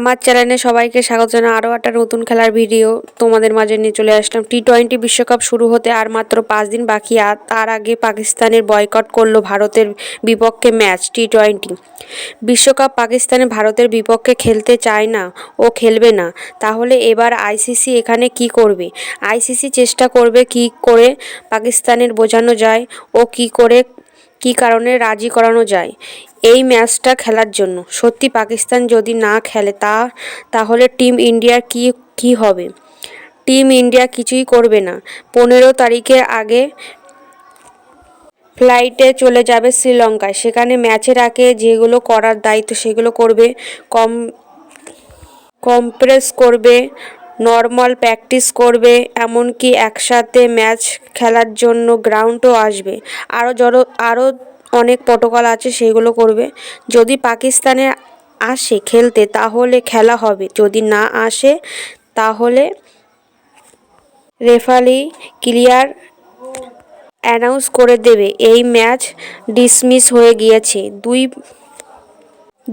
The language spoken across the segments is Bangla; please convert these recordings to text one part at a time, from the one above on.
আমার চ্যানেলে সবাইকে স্বাগত জানাই আরও একটা নতুন খেলার ভিডিও তোমাদের মাঝে নিয়ে চলে আসলাম। টি-20 বিশ্বকাপ শুরু হতে আর মাত্র 5 দিন বাকি। আর তার আগে পাকিস্তানের বয়কট করলো ভারতের বিপক্ষে ম্যাচ। টি-20 বিশ্বকাপ পাকিস্তানে ভারতের বিপক্ষে খেলতে চায় না ও খেলবে না। তাহলে এবার আইসিসি এখানে কি করবে? আইসিসি চেষ্টা করবে কি করে পাকিস্তানের বোঝানো যায় ও কি কারণে রাজি করানো যায় এই ম্যাচটা খেলার জন্য। সত্যি পাকিস্তান যদি না খেলে তাহলে টিম ইন্ডিয়ার কি হবে? টিম ইন্ডিয়া কিছুই করবে না। 15 তারিখের আগে ফ্লাইটে চলে যাবে শ্রীলঙ্কায়। সেখানে ম্যাচের আগে যেগুলো করার দায়িত্ব সেগুলো করবে। কম্প্রেস করবে, নর্মাল প্র্যাকটিস করবে, এমনকি একসাথে ম্যাচ খেলার জন্য গ্রাউন্ডও আসবে। আরও অনেক প্রোটোকল আছে, সেগুলো করবে। যদি পাকিস্তানে আসে খেলতে তাহলে খেলা হবে, যদি না আসে তাহলে রেফারি ক্লিয়ার অ্যানাউন্স করে দেবে এই ম্যাচ ডিসমিস হয়ে গিয়েছে।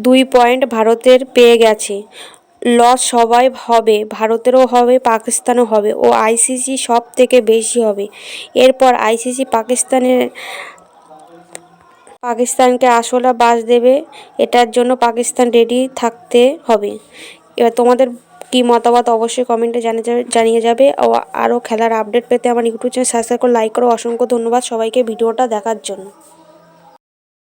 দুই পয়েন্ট ভারতের পেয়ে গেছে। লস সবাই হবে, ভারতেরও হবে, পাকিস্তানও হবে ও আইসিসি সব থেকে বেশি হবে। এরপর আইসিসি পাকিস্তানকে আসলে বাস দেবে। এটার জন্য পাকিস্তান রেডি থাকতে হবে। এবার তোমাদের কি মতামত অবশ্যই কমেন্টে জানিয়ে যাবে। ও আরও খেলার আপডেট পেতে আমার ইউটিউব চ্যানেল সাবস্ক্রাইব করে লাইক করো। অসংখ্য ধন্যবাদ সবাইকে ভিডিওটা দেখার জন্য।